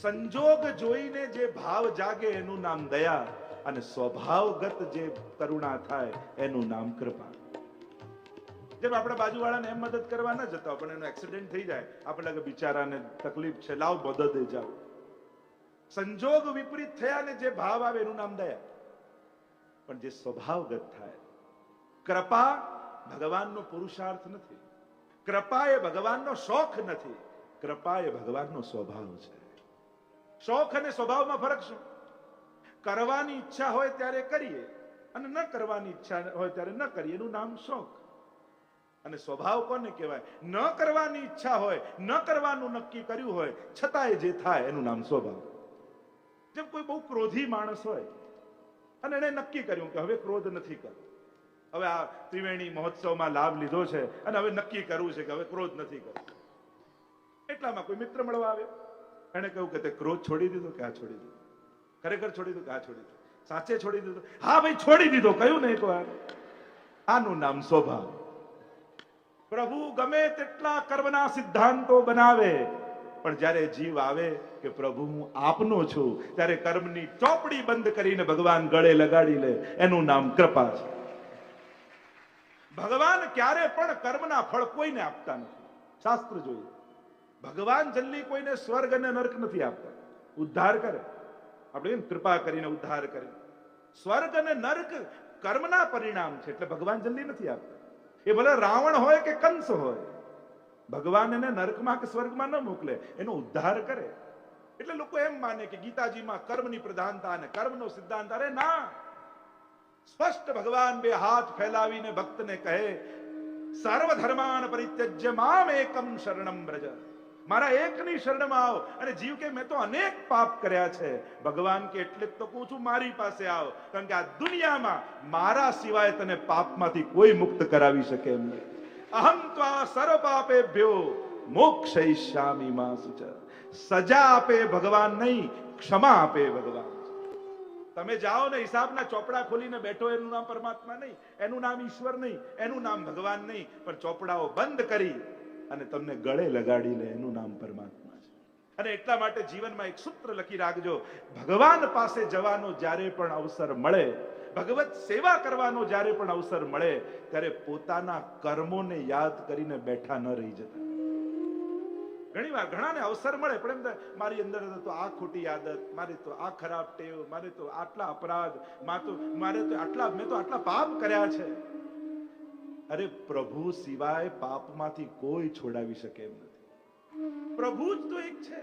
સંજોગ જોઈને જે ભાવ જાગે એનું નામ દયા, અને સ્વભાવગત જે કરુણા થાય એનું નામ કૃપા. જેમ આપણે બાજુવાળાને એમ મદદ કરવા ન જતા, પણ એનો એક્સિડન્ટ થઈ જાય, આપણે લાગે બિચારાને તકલીફ છે, લાવ મદદ જાઓ. સંજોગ વિપરીત થયા ને જે ભાવ આવે એનું નામ દયા. પણ જે સ્વભાવગત થાય, કૃપા ભગવાનનો પુરુષાર્થ નથી, કૃપા એ ભગવાનનો શોખ નથી, કૃપા એ ભગવાનનો સ્વભાવ છે. શોખ અને સ્વભાવમાં ફરક શું? કરવાની ઈચ્છા હોય ત્યારે કરીએ, અને ન કરવાની ઈચ્છા હોય ત્યારે ન કરીએ, એનું નામ શોખ. અને સ્વભાવ કોને કહેવાય? ન કરવાની ઈચ્છા હોય, ન કરવાનું નક્કી કર્યું હોય, છતાંય જે થાય એનું નામ સ્વભાવ. જેમ કોઈ બહુ ક્રોધી માણસ હોય અને એને નક્કી કર્યું કે હવે ક્રોધ નથી કરવો, હવે આ ત્રિવેણી મહોત્સવમાં લાભ લીધો છે અને હવે નક્કી કરવું છે કે હવે ક્રોધ નથી કરવો. એટલામાં કોઈ મિત્ર મળવા આવ્યો, એને કહ્યું કે તે ક્રોધ છોડી દીધો? કે આ છોડી દીધો. ખરેખર છોડી દીધો? કે આ છોડી દીધો. સાચે છોડી દીધો? હા ભાઈ છોડી દીધો. કહ્યું ને એકવાર. આનું નામ સ્વભાવ. પ્રભુ ગમે તેટલા કર્મના સિદ્ધાંતો બનાવે, પણ જ્યારે જીવ આવે કે પ્રભુ હું આપનો છું, ત્યારે કર્મની ચોપડી બંધ કરીને ભગવાન ગળે લગાડી લે, એનું નામ કૃપા છે. ભગવાન ક્યારે પણ કર્મના ફળ કોઈને આપતા નથી. શાસ્ત્ર જોઈએ, ભગવાન જલ્દી કોઈને સ્વર્ગ અને નર્ક નથી આપતા, ઉદ્ધાર કરે. આપણે એમ કૃપા કરીને ઉદ્ધાર કરે. સ્વર્ગ અને નર્ક કર્મના પરિણામ છે, એટલે ભગવાન જલ્દી નથી આપતા. એ ભલે રાવણ હોય કે કંસ હોય, ભગવાન એને નર્કમાં કે સ્વર્ગમાં ન મોકલે, એનો ઉદ્ધાર કરે. એટલે લોકો એમ માને કે ગીતાજીમાં કર્મની પ્રધાનતા અને કર્મનો સિદ્ધાંત. અરે ના, સ્પષ્ટ ભગવાન બે હાથ ફેલાવીને ભક્તને કહે, સર્વ ધર્માન પરિત્યજ્ય મામ એકમ શરણમ વ્રજ. મારા એકની શરણમાં આવો. અને જીવ કે મેં તો અનેક પાપ કર્યા છે. ભગવાન કે એટલે જ તો કહું છું મારી પાસે આવો, કારણ કે આ દુનિયામાં મારા સિવાય તને પાપમાંથી કોઈ મુક્ત કરાવી શકે એમ નહીં. અહમ ત્વા સર્વ પાપેભ્યો મોક્ષયિષ્યામિ મા શુચ. સજા આપે ભગવાન નહીં, ક્ષમા આપે ભગવાન. તમે જાઓ ને હિસાબના ચોપડા ખોલીને બેઠો, એનું નામ પરમાત્મા નહીં, એનું નામ ઈશ્વર નહીં, એનું નામ ભગવાન નહીં, પણ ચોપડાઓ બંધ કરી અને તમને ગળે લગાડી લે, એનું નામ પરમાત્મા છે. અને એટલા માટે જીવનમાં એક સૂત્ર લખી રાખજો, ભગવાન પાસે જવાનો જ્યારે પણ અવસર મળે, ભગવત સેવા કરવાનો જ્યારે પણ અવસર મળે, ત્યારે પોતાના કર્મોને યાદ કરીને બેઠા ન રહી જતા. ઘણી વાર ઘણાને અવસર મળે, પણ એમ થાય મારી અંદર તો આ ખોટી આદત, મારી તો આ ખરાબ ટેવ, મારે તો આટલા અપરાધ, મારે તો આટલા, મેં તો આટલા પાપ કર્યા છે. અરે પ્રભુ સિવાય પાપમાંથી કોઈ છોડાવી શકે એમ નથી. પ્રભુ જ તો એક છે.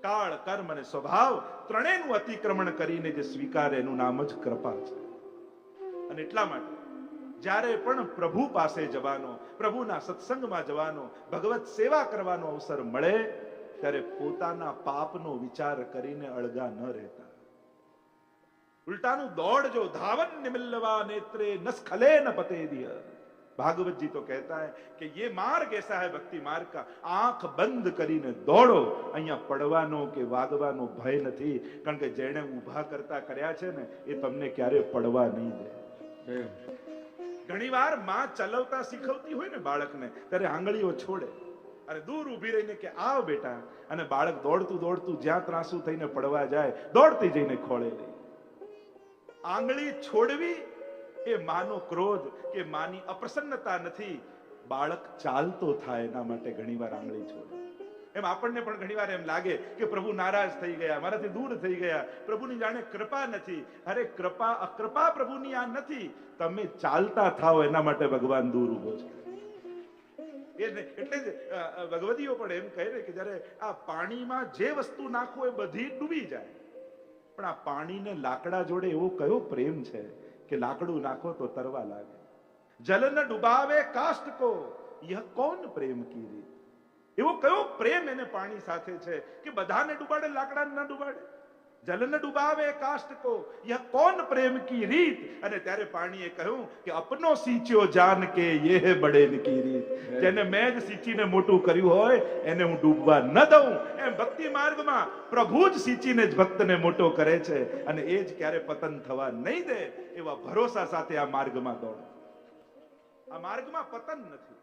કાળ, કર્મ અને સ્વભાવ ત્રણેયનું અતિક્રમણ કરીને જે સ્વીકારે એનું નામ જ કૃપા છે. અને એટલા માટે જ્યારે પણ પ્રભુ પાસે જવાનો, પ્રભુના સત્સંગમાં જવાનો, ભગવત સેવા કરવાનો અવસર મળે, ત્યારે પોતાના પાપનો વિચાર કરીને અળગા ન રહેતા. ઉલ્ટાનું દોડજો. धावन निमिल्लवा नेत्रे न स्खले न पते दिया. भागवत जी तो कहता है कि ये मार्ग ऐसा है भक्ति मार्ग का, आंख બંધ કરીને દોડો. અહીંયા પડવાનો કે વાગવાનો ભય નથી, કારણ કે જેણે ઊભા કરતા કર્યા છે ને, એ તમને ક્યારે પડવા નહીં દે. ઘણી વાર માં ચલાવતા શીખવતી હોય ને બાળકને, ત્યારે આંગળીઓ છોડે અને દૂર ઊભી રહીને કે આવ બેટા, અને બાળક દોડતું દોડતું જ્યાં ત્રાસુ થઈને પડવા જાય, દોડતી જઈને ખોળે લે. આંગળી છોડવી એ માનો ક્રોધ કે માની અપ્રસન્નતા નથી. બાળક ચાલતો થાય એના માટે ઘણીવાર આંગળી છોડે. એમ આપણને પણ ઘણીવાર એમ લાગે કે પ્રભુ નારાજ થઈ ગયા, મારાથી દૂર થઈ ગયા, પ્રભુની જાણે કૃપા નથી. અરે કૃપા અકૃપા પ્રભુની આ નથી, તમે ચાલતા થાઓ એના માટે ભગવાન દૂર ઉભો છે. એટલે જ ભગવદીઓ પણ એમ કહે કે જયારે આ પાણીમાં જે વસ્તુ નાખો એ બધી ડૂબી જાય, પણ આ પાણીને લાકડા જોડે એવો કયો પ્રેમ છે કે લાકડું નાખો તો તરવા લાગે. જલ ન ડુબાવે કાષ્ઠ કો, યહ કોન પ્રેમ કી રીત. એવો કયો પ્રેમ એને પાણી સાથે છે કે બધાને ડુબાડે, લાકડાને ન ડુબાડે. જલ ન ડુબાવે કાષ્ઠ કો, યહ કોન પ્રેમ કી રીત. અને ત્યારે પાણીએ કહ્યું કે અપનો સિંચ્યો જાન કે યે હે બડેન કી રીત. જેને મેં જ સિંચીને મોટું કર્યું હોય એને હું ડૂબવા ન દઉં. એમ ભક્તિ માર્ગમાં પ્રભુ જ સિંચીને જ ભક્તને મોટો કરે છે, અને એ જ ક્યારે પતન થવા નહીં દે. એવા ભરોસા સાથે આ માર્ગમાં દોડો. આ માર્ગમાં પતન નથી,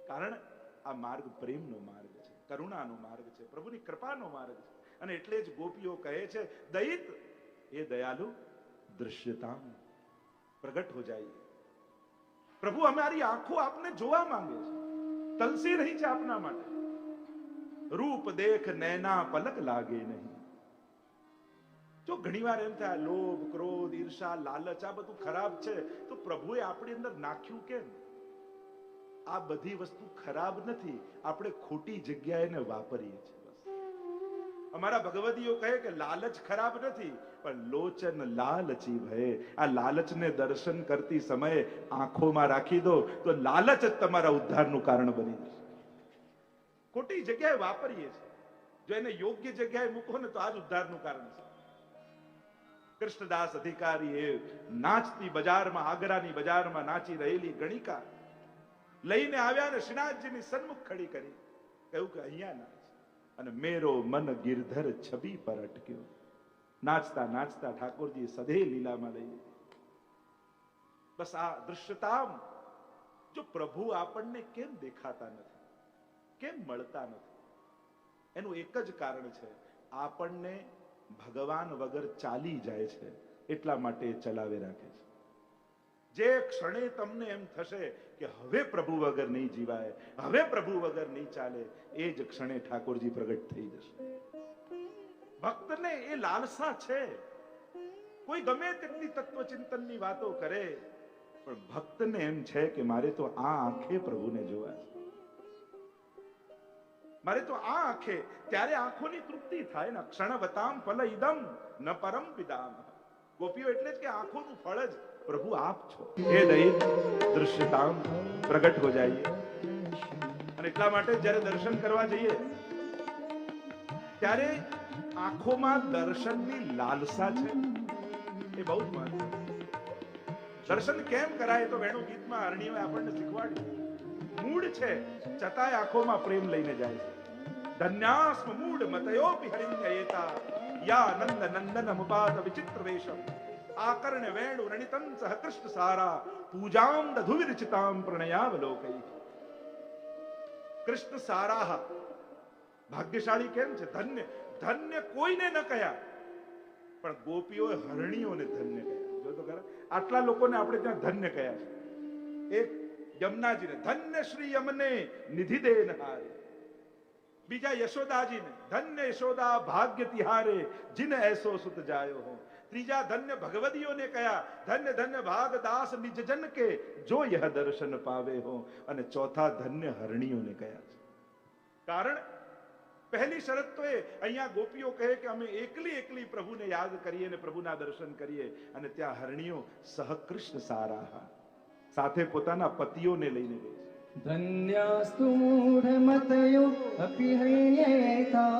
કારણ આ માર્ગ પ્રેમનો માર્ગ છે, કરુણાનો માર્ગ છે, પ્રભુની કૃપાનો માર્ગ છે. અને એટલે જ ગોપીઓ કહે છે દયિત એ દયાલુ દૃશ્યતામ પ્રગટ હો જાઈએ. પ્રભુ અમારી આંખો આપને જોવા માંગે છે, તલસી રહી છે આપના માટે. રૂપ દેખ નૈના પલક લાગે નહીં. જો ઘણીવાર એમ થાય લોભ, ક્રોધ, ઈર્ષા, લાલચ આ બધું ખરાબ છે, તો પ્રભુએ આપણી અંદર નાખ્યું કેમ? આ બધી વસ્તુ ખરાબ નથી, આપણે ખોટી જગ્યાએ એને વાપરીએ છીએ. અમારા ભગવદીઓ કહે કે લાલચ ખરાબ નથી, પણ લોચન લાલચી ભય. આ લાલચને દર્શન કરતી સમયે આંખોમાં રાખી દો તો લાલચ જ તમારા ઉદ્ધારનું કારણ બની જશે. ખોટી જગ્યાએ વાપરીએ છીએ, જો એને યોગ્ય જગ્યાએ મૂકો ને તો આ જ ઉદ્ધારનું કારણ છે. કૃષ્ણદાસ અધિકારી એ નાચતી બજારમાં, આગ્રાની બજારમાં નાચી રહેલી ગણિકા લઈને આવ્યા ને શ્રીનાથજીની સન્મુખ ખડી કરી, કહ્યું કે અહીંયા નાચ. અને મેરો મન ગિરધર છબી પર અટક્યો. નાચતા નાચતા ઠાકોરજી સધે લીલામાં લઈ. બસ આ દૃશ્યતામ. જો પ્રભુ આપણને કેમ દેખાતા નથી, કેમ મળતા નથી, એનું એક જ કારણ છે, આપણને ભગવાન વગર ચાલી જાય છે એટલા માટે ચલાવે રાખે છે. જે ક્ષણે તમને એમ થશે કે હવે પ્રભુ વગર નહીં જીવાય, હવે પ્રભુ વગર નહીં ચાલે, એ જ ક્ષણે ઠાકોરજી પ્રગટ થઈ જશે. ભક્તને એ લાલસા છે. કોઈ ગમે તેટલી તત્વચિંતનની વાતો કરે, પણ ભક્તને એમ છે કે મારે તો આ આંખે પ્રભુને જોવા છે, મારે તો આ આંખે. ત્યારે આંખોની તૃપ્તિ થાય ને. ક્ષણવતામ ફલ ઇદમ ન પરમ પિદામ. ગોપીઓ એટલે જ કે આંખોનું ફળ જ પ્રભુ આપ છો. હે દયિત દૃશ્યતામ પ્રગટ હો જાઈએ. અને એટલા માટે જ્યારે દર્શન કરવા જઈએ ત્યારે આંખોમાં દર્શનની લાલસા છે, એ બહુ જ મહત્વનું. દર્શન કેમ કરાય તો વેણુ ગીતમાં હરણીઓએ આપણને શીખવાડ્યું. મૂળ છે છતાંય આંખોમાં પ્રેમ લઈને જાય છે. ધન્યાસ્મ મૂળ મતયોપી હરિણ્યયેતા યા નંદ નંદન મુપાત વિચિત્ર વેશમ આકર્ણ વેણુ રણિતં સહ કૃષ્ણ સારા પૂજામ દધુ વિરચિતામ પ્રણયાવલોકૈ. કૃષ્ણ સારા ભાગ્યશાળી કેમ છે? ધન્ય. ધન્ય કોઈને ન કહ્યા, પણ ગોપીઓએ હરણીઓને ધન્ય કહ્યા. જો તો ખરા, આટલા લોકોને આપણે ત્યાં ધન્ય કહ્યા છે. એક યમુનાજીને ધન્ય શ્રી યમને નિધિ દેન હારે. બીજા યશોદાજીને ધન્ય યશોદા ભાગ્ય તિહારે જીન એસો સુત જાયો હો. ત્રીજા ધન્ય ભગવદીઓને કયા ધન્ય ધન્ય ભાગદાસ નિજ જન કે જો યહ દર્શન પાવે હો. અને ચોથા ધન્ય હરણીઓને કયા છે. કારણ પહેલી શરત તો એ, અહીંયા ગોપીઓ કહે કે અમે એકલી એકલી પ્રભુને યાદ કરીએ ને પ્રભુના દર્શન કરીએ, અને ત્યાં હરણીઓ સહ કૃષ્ણ સારા સાથે પોતાના પતિઓને લઈને ગઈ છે. ધન્યાસ્તુ મૂઢમતયો અપી હરિણ્યેતા.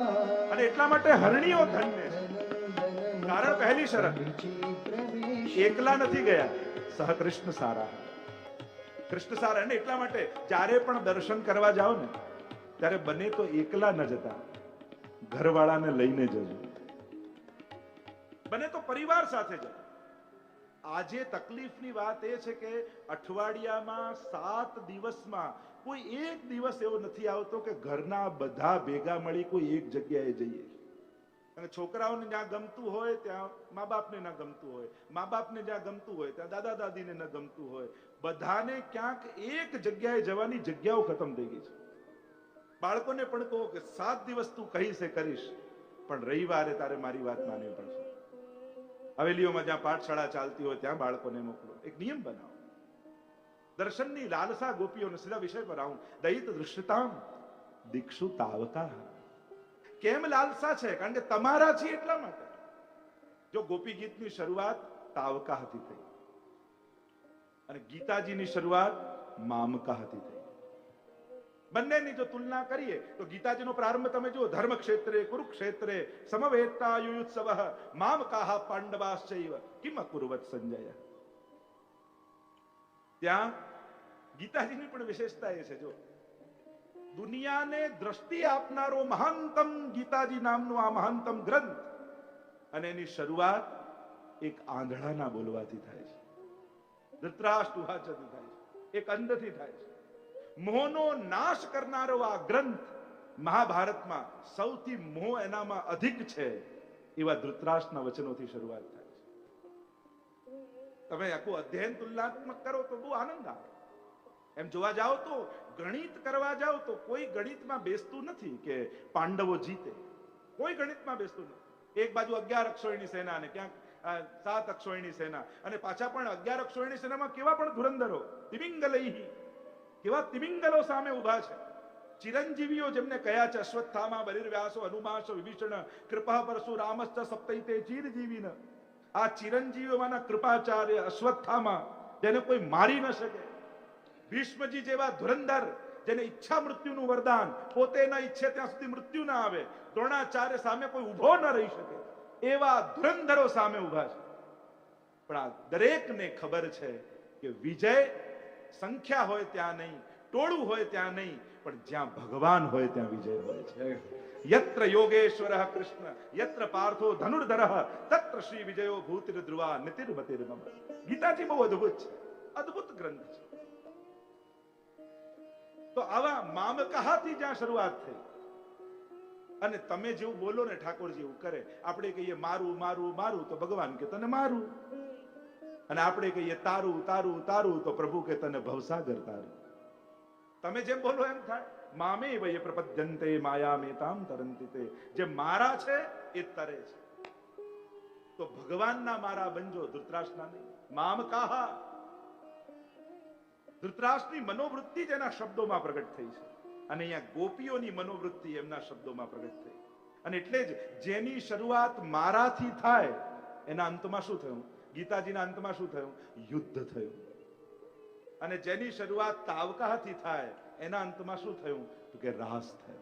અને એટલા માટે હરણીઓ ધન્ય છે. કારણ પહેલી શરત, એકલા નથી ગયા, સહ કૃષ્ણ સારા. કૃષ્ણ સારા. અને એટલા માટે જ્યારે પણ દર્શન કરવા જાઓ ને ત્યારે બને તો એકલા ન જતા, ઘરવાળાને લઈને જજો. બને તો પરિવાર સાથે જજો. આજે તકલીફની વાત એ છે કે અઠવાડિયામાં 7 દિવસમાં કોઈ એક દિવસ એવો નથી આવતો કે ઘરના બધા ભેગા મળી કોઈ એક જગ્યાએ જઈએ. અને છોકરાઓને જ્યાં ગમતું હોય ત્યાં મા બાપને ન ગમતું હોય, મા બાપને જ્યાં ગમતું હોય ત્યાં દાદા દાદીને ન ગમતું હોય, બધાને ક્યાંક એક જગ્યાએ જવાની જગ્યાઓ ખતમ થઈ ગઈ છે. બાળકોને પણ કહો કે 7 દિવસ તું કહીશ એ કરીશ, પણ રવિવારે તારે મારી વાત માનવી પડશે. હવેલીઓમાં જ્યાં પાઠશાળા ચાલતી હોય ત્યાં બાળકોને મોકલો. એક નિયમ બનાવો. દર્શનની લાલસા ગોપીઓને. સીધા વિષય પર આવું. દયિત દૃશ્યતામ દીક્ષુ તાવકા. કેમ લાલસા છે? કારણ કે તમારા છે એટલા માટે. જો ગોપી ગીતની શરૂઆત તાવકાથી થઈ અને ગીતાજીની શરૂઆત મામકાથી થઈ. બંનેની જો તુલના કરીએ તો ગીતાજીનો પ્રારંભ તમે જુઓ, ધર્મ ક્ષેત્રે કુરુક્ષેત્રે સમવેતા યુયુત્સવ મામકાહ પાંડવાશ્ચૈવ કિમ અકુર્વત સંજય. ત્યાં ગીતાજીની પણ વિશેષતા એ છે, જો દુનિયાને દ્રષ્ટિ આપનારો મહાનતમ ગીતાજી નામનું આ મહાનતમ ગ્રંથ, અને એની શરૂઆત એક આંધળાના બોલવાથી થાય છે, ધૃતરાષ્ટ્ર થાય છે, એક અંધથી થાય છે. મોહનો નાશ કરનારો આ ગ્રંથ મહાભારતમાં સૌથી મોહ એનામાં અધિક છે એવા ધૃતરાષ્ટ્રના વચનોથી શરૂઆત થાય છે. તમે આખું અધ્યયન તુલનાત્મક કરો તો બહુ આનંદ આવે. એમ જોવા જાઓ તો ગણિત કરવા જાઓ તો કોઈ ગણિતમાં બેસતું નથી કે પાંડવો જીતે. કોઈ ગણિતમાં બેસતું નથી. એક બાજુ 11 અક્ષોહિણી સેના અને ક્યાંક 7 અક્ષોહિણી સેના, અને પાછા પણ 11 અક્ષોહિણી સેનામાં કેવા પણ ધુરંધરો, તિમિંગલૈહી, કેવા તિમિંગલો સામે ઉભા છે. ચિરંજીવીઓ જેમને કયા છે, અશ્વત્થામા, બલિર્વ્યાસો, હનુમાસો, વિભીષણ, કૃપા પરશુરામશ્ચ સપ્તૈતે ચિરજીવીન. આ ચિરંજીવીઓમાંના કૃપાચાર્ય અશ્વત્થામા, જેને કોઈ મારી ન શકે, ભીષ્મજી જેવા ધુરંધર જેને ઈચ્છા મૃત્યુનું વરદાન, પોતે ન ઈચ્છે ત્યાં સુધી મૃત્યુ ના આવે, દ્રોણાચાર્ય સામે કોઈ ઉભો ન રહી શકે, એવા ધુરંધરો સામે ઉભા છે. પણ આ દરેકને ખબર છે કે વિજય સંખ્યા હોય ત્યાં નહીં, ટોળું હોય ત્યાં નહીં, પણ જ્યાં ભગવાન હોય ત્યાં વિજય હોય છે. યત્ર યોગેશ્વરઃ કૃષ્ણ યત્ર પાર્થો ધનુર્ધરઃ તત્ર શ્રી વિજયો ભૂતિર ધ્રુવા નીતિર્મતિર્મમ. ગીતાજી બહુ અદ્ભુત છે, અદ્ભુત ગ્રંથ છે. તો આવા મામકાહાથી જ્યાં શરૂઆત થઈ, અને તમે જેવું બોલો ને ઠાકોરજી એવું કરે. આપણે કહીએ મારું મારું મારું તો ભગવાન કે તને મારું, અને આપણે કહીએ તારું તારું તારું તો પ્રભુ કે તને ભવસાગર તારું. તમે જેમ બોલો એમ થાય. મામે વય પ્રપદ્યંતે માયામેતામ તરંતિ તે. જે મારા છે એ તરે છે. તો ભગવાનના મારા બનજો, ધૃતરાષ્ટ્રના નહીં. મામકાહા, ધૃતરાષ્ટ્રની મનોવૃત્તિ જ એના શબ્દોમાં પ્રગટ થઈ છે, અને અહીંયા ગોપીઓની મનોવૃત્તિ એમના શબ્દોમાં પ્રગટ થઈ. અને એટલે જ જેની શરૂઆત મારાથી થાય એના અંતમાં શું થયું? ગીતાજીના અંતમાં શું થયું? યુદ્ધ થયું. અને જેની શરૂઆત તાવકાથી થાય એના અંતમાં શું થયું? તો કે રાસ થયો.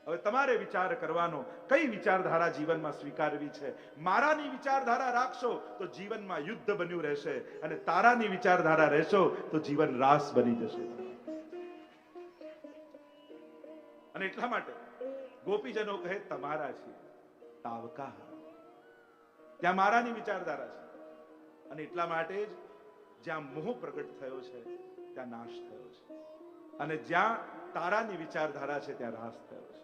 હવે તમારે વિચાર કરવાનો, કઈ વિચારધારા જીવનમાં સ્વીકારવી છે. મારાની વિચારધારા રાખશો તો જીવનમાં યુદ્ધ બન્યું રહેશે, અને તારાની વિચારધારા રહેશો તો જીવન રાસ બની જશે. અને એટલા માટે ગોપીજનો કહે તમારા છીએ તાવકા, ત્યાં મારાની વિચારધારા છે. અને એટલા માટે જ જ્યાં મોહ પ્રગટ થયો છે ત્યાં નાશ થયો છે, અને જ્યાં તારાની વિચારધારા છે ત્યાં રાસ થયો છે.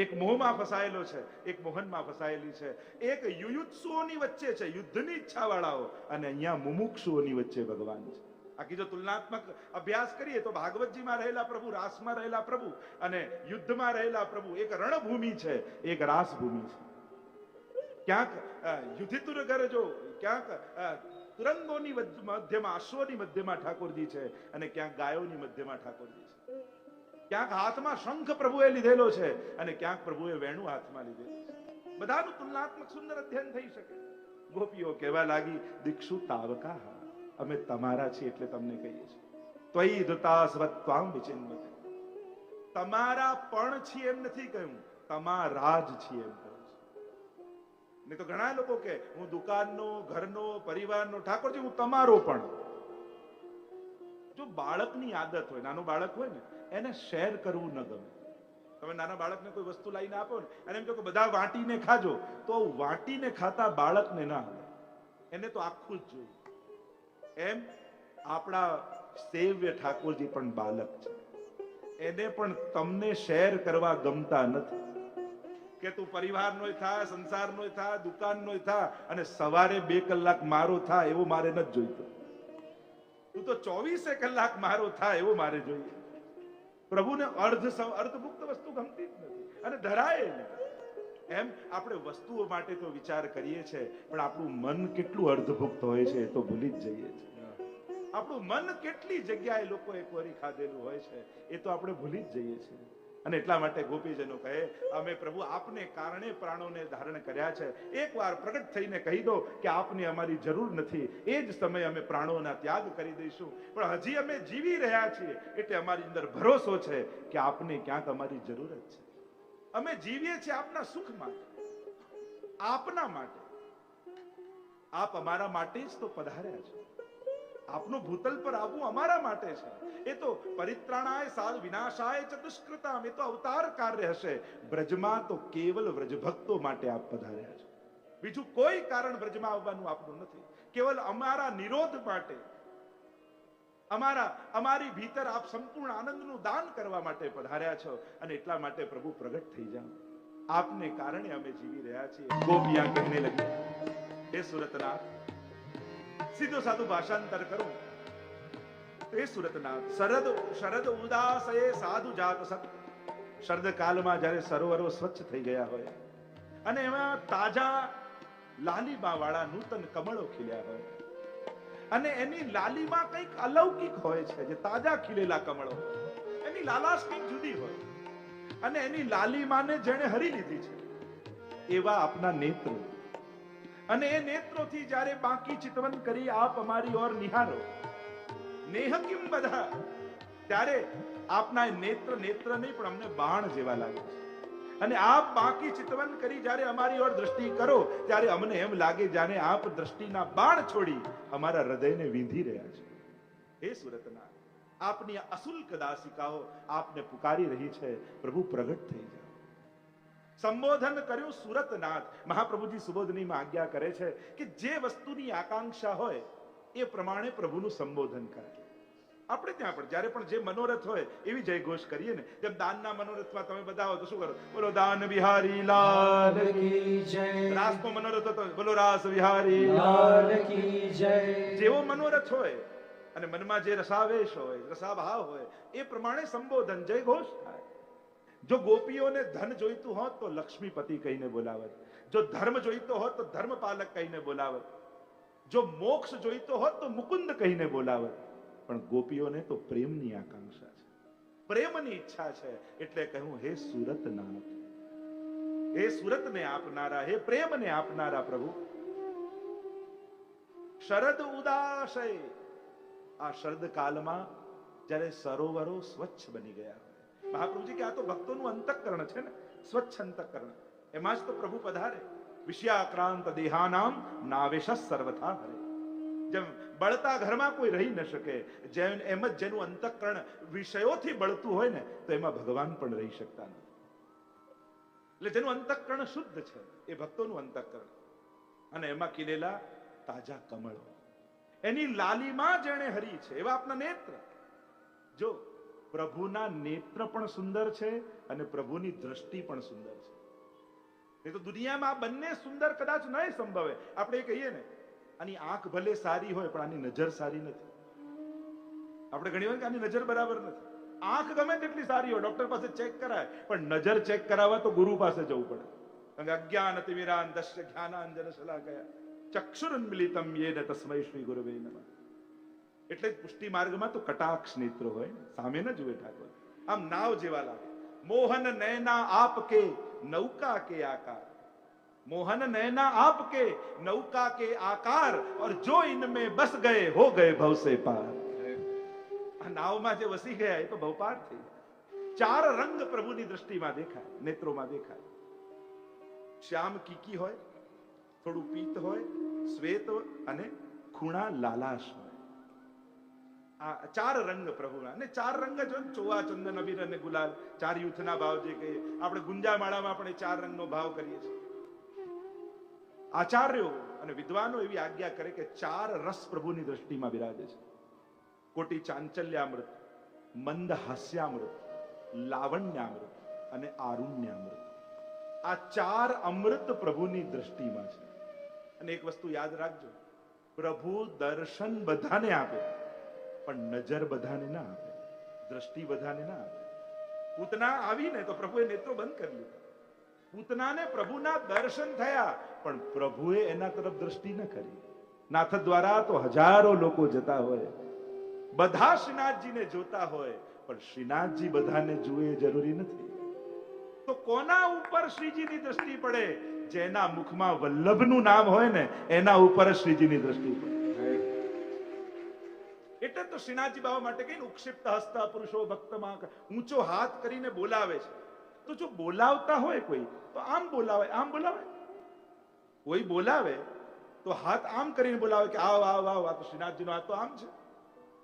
એક મોહમાં ફસાયેલો છે, એક મોહનમાં ફસાયેલી છે. એક યુયુત્સુઓની વચ્ચે છે, યુદ્ધની ઈચ્છા વાળાઓ, અને અહીંયા મુમુક્ષુઓની વચ્ચે ભગવાન છે. આખી જો તુલનાત્મક અભ્યાસ કરીએ તો ભાગવતજીમાં રહેલા પ્રભુ, રાસમાં રહેલા પ્રભુ, અને યુદ્ધમાં રહેલા પ્રભુ એક રણભૂમિ છે, એક રાસભૂમિ છે. ક્યાંક યુધિતુર ગરજો, ક્યાંક તુરંગોની મધ્યમાં, અશ્વની મધ્યમાં ઠાકોરજી છે, અને ક્યાંક ગાયોની મધ્યમાં ઠાકોરજી છે. ક્યાંક હાથમાં શંખ પ્રભુએ લીધેલો છે, અને ક્યાંક પ્રભુએ વેણુ હાથમાં લીધેલું છે. બધાનું તુલનાત્મક સુંદર અધ્યયન થઈ શકે. ગોપીઓ કહેવા લાગી દીક્ષુ તાવકા, અમે તમારા છીએ એટલે તમને કહીએ છીએ. ત્વયી ધૃતાસ્વત્વામ વિચિન્વતે. તમારા પણ છીએ એમ નથી કહ્યું, તમારા જ છીએ એમ કહ્યું છે. નહીં તો ઘણા લોકો કે હું દુકાનનો, ઘરનો, પરિવારનો, ઠાકોરજી હું તમારો પણ. જો બાળકની આદત હોય, નાનું બાળક હોય ને, એને શેર કરવું ન ગમે. તમે નાના બાળકને કોઈ વસ્તુ લાવીને આપો ને, અને એમ કહો કે બધા વાટીને ખાજો, તો વાટીને ખાતા બાળકને ના આવે, એને તો આખું જ જોઈએ. એમ આપણા સેવ્ય ઠાકોરજી પણ બાલક છે. એને પણ તમને શેર કરવા ગમતા નથી કે તું પરિવારનો થા, સંસારનો થા, દુકાનનો થા, અને સવારે 2 કલાક મારો થા એવું મારે નથી જોઈતું. તું તો 24 કલાક મારો થા એવું મારે જોઈએ. પ્રભુને અર્ધભુક્ત વસ્તુ ગમતી જ નથી, અને ધરાય નહીં. એમ આપણે વસ્તુઓ માટે તો વિચાર કરીએ છીએ, પણ આપણું મન કેટલું અર્ધભુક્ત હોય છે એ તો ભૂલી જ જઈએ છીએ. આપણું મન કેટલી જગ્યાએ લોકોએ કોરી ખાધેલું હોય છે એ તો આપણે ભૂલી જ જઈએ છીએ. અને એટલા માટે ગોપીજનો કહે અમે પ્રભુ આપને કારણે પ્રાણોને ધારણ કર્યા છે. એકવાર પ્રગટ થઈને કહી દો કે આપને અમારી જરૂર નથી, એ જ સમયે અમે પ્રાણોના ત્યાગ કરી દઈશું. પણ હજી અમે જીવી રહ્યા છીએ એટલે અમારી અંદર ભરોસો છે કે આપને ક્યાંક અમારી જરૂરત છે. અમે જીવીએ છીએ આપના સુખ માટે, આપના માટે. આપ અમારા માટે જ તો પધાર્યા છે. આપનું ભૂતલ પર આવવું અમારા માટે છે. એ તો પરિત્રાણાય સાધ વિનાશાય ચ દુષ્કૃતામ, એ તો અવતાર કાર્ય હશે. બ્રજમાં તો કેવલ વ્રજભક્તો માટે આપ પધાર્યા છે. બીજું કોઈ કારણ બ્રજમાં આવવાનું આપનું નથી. કેવલ અમારા નિરોધ માટે, અમારી ભીતર આપ સંપૂર્ણ આનંદનું દાન કરવા માટે પધાર્યા છો અને એટલા માટે પ્રભુ પ્રગટ થઈ જાઓ. આપને કારણે અમે જીવી રહ્યા છીએ. ગોપિયા કહેને લગી, હે સુરતનાથ, સીધો સાધુ ભાષાંતર કરું. હે સુરતનાથ, શરદ ઉદાસયે સાધુ જાત સત. શરદ કાલમાં જ્યારે સરોવરો સ્વચ્છ થઈ ગયા હોય અને એમાં તાજા લાલીમા વાળા નૂતન કમળો ખીલ્યા હોય અને એની લાલીમાં કંઈક અલૌકિક હોય છે, જે તાજા ખીલેલા કમળો એની લાલાશ કંઈક જુદી હોય અને એની લાલીમાને જેણે હરી લીધી છે એવા આપના નેત્રો, અને એ નેત્રોથી જ્યારે બાકી ચિતવન કરી આપ અમારી ઓર નિહારો, નેહ કિમ બધા, ત્યારે આપના નેત્ર નહીં પણ અમને બાણ જેવા લાગે છે. અને આપ બાકી ચિતવન કરી જ્યારે અમારી ઓર દ્રષ્ટિ કરો ત્યારે અમને એમ લાગે જાણે આપ દ્રષ્ટિના બાણ છોડી અમારા હૃદયને વીંધી રહ્યા છે. હે સુરતનાથ, આપની અસુલ્ક દાસિકાઓ આપને પુકારી રહી છે, પ્રભુ પ્રગટ થઈ જાઓ. સંબોધન કર્યું સુરતનાથ. મહાપ્રભુજી સુબોધનીમાં આજ્ઞા કરે છે કે જે વસ્તુની આકાંક્ષા હોય એ પ્રમાણે પ્રભુનું સંબોધન કરે. આપણે ત્યાં પણ જ્યારે પણ જે મનોરથ હોય એવી જય ઘોષ કરીએ ને. જેમ દાનના મનોરથમાં તમે બધા હો તો શું કરો? બોલો દાન બિહારી લાલ કી જય. રાસનો મનોરથ હતો, બોલો રાસ બિહારી લાલ કી જય. જેવો મનોરથ હોય અને મનમાં જે રસાવેશ હોય, રસાભાવ હોય એ પ્રમાણે સંબોધન જય ઘોષ થાય. જો ગોપીઓને ધન જોઈતું હોત તો લક્ષ્મીપતિ કહીને બોલાવત, જો ધર્મ જોઈતો હોત તો ધર્મપાલક કહીને બોલાવત, જો મોક્ષ જોઈતો હોત તો મુકુંદ કહીને બોલાવત. પણ ગોપીઓને તો પ્રેમની આકાંક્ષા છે, પ્રેમની ઈચ્છા છે. એટલે કહ્યું હે સુરતનાથ, હે સુરતને આપનારા, હે પ્રેમને આપનારા પ્રભુ. શરદ ઉદાસય, આ શરદ કાલમાં જ્યારે સરોવરો સ્વચ્છ બની ગયા હોય. મહાપ્રભુજી કે આ તો ભક્તોનું અંતઃકરણ છે ને, સ્વચ્છ અંતઃકરણ, એમાં જ તો પ્રભુ પધારે. વિષયાક્રાંત દેહાનામ નાવેશ સર્વથા હરે. જેમ બળતા ઘરમાં કોઈ રહી ન શકે, એમ જ જેનું અંતઃકરણ વિષયોથી બળતું હોય ને તો એમાં ભગવાન પણ રહી શકતા નથી. એટલે જેનું અંતઃકરણ શુદ્ધ છે એ ભક્તોનું અંતઃકરણ, અને એમાં ખીલેલા તાજા કમળો, એની લાલીમાં જેણે હરી છે એવા આપના નેત્ર. જો પ્રભુના નેત્ર પણ સુંદર છે અને પ્રભુની દ્રષ્ટિ પણ સુંદર છે. એ તો દુનિયામાં આ બંને સુંદર કદાચ ન સંભવે. આપણે કહીએ ને આની આંખ ભલે સારી હોય પણ આની નજર સારી નથી. આપણે ઘણી વાર કે આની નજર બરાબર નથી. આંખ ગમે તેટલી સારી હોય, ડોક્ટર પાસે ચેક કરાય, પણ નજર ચેક કરાવવા તો ગુરુ પાસે જવું પડે. કારણ કે અજ્ઞાન તિમિરાન દશ્ય જ્ઞાનાંજન શલાકયા ચક્ષુરુન્મિલિતમ યેન તસ્મૈ શ્રી ગુરવે નમઃ. એટલે જ પુષ્ટિ માર્ગમાં તો કટાક્ષ નેત્રો હોય, સામે ન જુએ ઠાકોર, આમ નાવ જેવા લાગે. મોહન નૈના આપકે નૌકા કે આકાર, मोहन नैना आपके नौका के आकार और जो इनमें बस गए हो गए भव से पार. આ નાવમાં જે વસી ગયા એ તો ભવપાર થઈ. ચાર રંગ પ્રભુની દ્રષ્ટિમાં દેખાય, નેત્રોમાં દેખાય. શ્યામ કીકી હોય, થોડું પીત હોય, શ્વેત અને ખૂણા લાલાશ હોય. આ ચાર રંગ પ્રભુના. અને ચાર રંગ જો ચોવા, ચંદન, અબીર અને ગુલાલ, ચાર યુથના ભાવ જે કહીએ આપણે ગુંજામાળામાં આપણે ચાર રંગનો ભાવ કરીએ છીએ. આચાર્યો અને વિદ્વાનો એવી આજ્ઞા કરે કે ચાર રસ પ્રભુની દ્રષ્ટિમાં બિરાજે છે. કોટી ચાંચલ્યામૃત, મંદ હાસ્યામૃત, લાવણ્યામૃત અને આરુણ્યામૃત. આ ચાર અમૃત પ્રભુની દ્રષ્ટિમાં છે. અને એક વસ્તુ યાદ રાખજો, પ્રભુ દર્શન બધાને આપે પણ નજર બધાને ના આપે, દ્રષ્ટિ બધાને ના આપે. પૂતના આવીને તો પ્રભુએ નેત્રો બંધ કરી લીધા. પૂતનાને પ્રભુના દર્શન થયા પણ પ્રભુએ એના તરફ દ્રષ્ટિ ન કરી. નાથ દ્વારા તો હજારો લોકો જતા હોય, બધા શ્રીનાથજીને જોતા હોય, પણ શ્રીનાથજી બધાને જુએ જરૂરી નથી. તો કોના ઉપર શ્રીજીની દ્રષ્ટિ પડે? જેના મુખમાં વલ્લભનું નામ હોય ને એના ઉપર શ્રીજીની દ્રષ્ટિ પડે. એટલે તો શ્રીનાથજી બાબા માટે કઈ ઉક્ષિપ્ત હસ્તા પુરુષો ભક્તમાં ઊંચો હાથ કરીને બોલાવે છે. તો જો બોલાવતા હોય કોઈ તો આમ બોલાવે, આમ બોલાવે. કોઈ બોલાવે તો હાથ આમ કરીને બોલાવે કે આવ આવ આવ. આ તો શ્રીનાથજીનો હાથ તો આમ છે,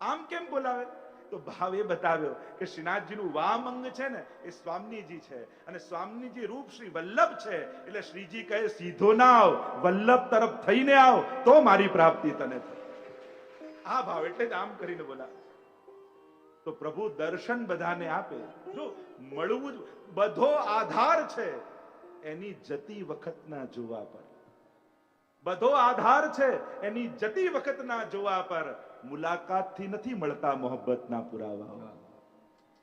આમ કેમ બોલાવે? તો ભાવ એ બતાવ્યો કે શ્રીનાથજીનું વામ અંગ છે ને એ સ્વામીજી છે, અને સ્વામીજી રૂપ શ્રી વલ્લભ છે. એટલે શ્રીજી કહે સીધો ના આવ, વલ્લભ તરફ થઈને આવ તો મારી પ્રાપ્તિ તને થાય. આ ભાવ એટલે જ આમ કરીને બોલાવે. તો પ્રભુ દર્શન બધાને આપે. જો મળવું જ બધો આધાર છે એની જતી વખતના જોવા પર. બધો આધાર છે એની જતી વખતના જોવા પર. મુલાકાતથી નથી મળતા મોહબ્બતના પુરાવા.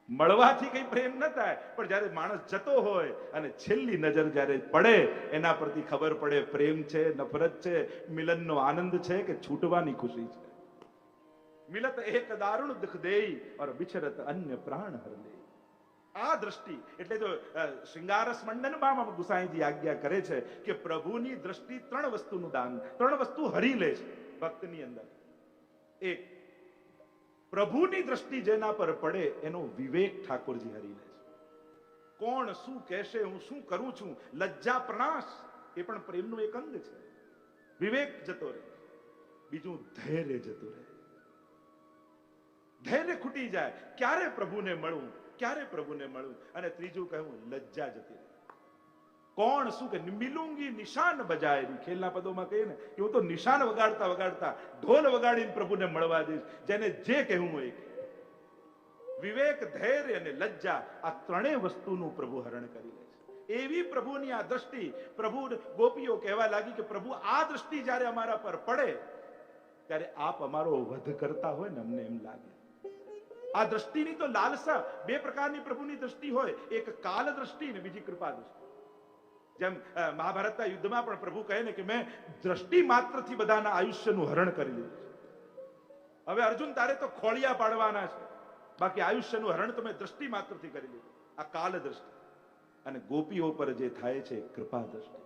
મળવાથી કઈ પ્રેમ ન થાય, પણ જ્યારે માણસ જતો હોય અને છેલ્લી નજર જ્યારે પડે એના પરથી ખબર પડે પ્રેમ છે, નફરત છે, મિલનનો આનંદ છે કે છૂટવાની ખુશી છે. મિલત એક દારુણ દુઃખ દેઈ और बिछरत अन्य प्राण हर ले. આ દ્રષ્ટિ એટલે તો શૃંગારસ મંડનમાં ગુસાઈજી આજ્ઞા કરે છે કે પ્રભુની દ્રષ્ટિ ત્રણ વસ્તુનું દાન, ત્રણ વસ્તુ હરી લે છે ભક્તની અંદર. એક, પ્રભુની દ્રષ્ટિ જેના પર પડે એનો વિવેક ઠાકોરજી હરી લે છે. કોણ શું કહેશે, હું શું કરું છું, લજ્જા પ્રણાશ એ પણ પ્રેમનું એક અંગ છે. વિવેક જતો રહે. બીજું ધૈર્ય જતું રહે. ધૈર્ય ખૂટી જાય, ક્યારે પ્રભુને મળવું, ક્યારે પ્રભુને મળવું. અને ત્રીજું કહ્યું લજ્જા જતી રહે. કોણ શું કે મિલુંગી નિશાન બજાયેલી, ખેલના પદોમાં કહીએ ને કે હું તો નિશાન વગાડતા વગાડતા ઢોલ વગાડીને પ્રભુને મળવા જઈશ, જેને જે કહેવું હોય. વિવેક, ધૈર્ય અને લજ્જા આ ત્રણેય વસ્તુનું પ્રભુ હરણ કરી લે છે. એવી પ્રભુની આ દ્રષ્ટિ, પ્રભુ ગોપીઓ કહેવા લાગી કે પ્રભુ આ દ્રષ્ટિ જ્યારે અમારા પર પડે ત્યારે આપ અમારો વધ કરતા હોય ને અમને એમ લાગે. આ દ્રષ્ટિની તો લાલસા, બે પ્રકારની પ્રભુની દ્રષ્ટિ હોય, એક કાલ દ્રષ્ટિ ને બીજી કૃપા દ્રષ્ટિ. જેમ મહાભારતના યુદ્ધમાં પણ પ્રભુ કહે ને કે મેં દ્રષ્ટિ માત્રથી બધાના આયુષ્યનું હરણ કરી લીધું છે. હવે અર્જુન તારે તો ખોળિયા પાડવાના છે, બાકી આયુષ્યનું હરણ તો મેં દ્રષ્ટિ માત્રથી કરી લીધું. આ કાલ દ્રષ્ટિ. અને ગોપીઓ પર જે થાય છે કૃપા દ્રષ્ટિ.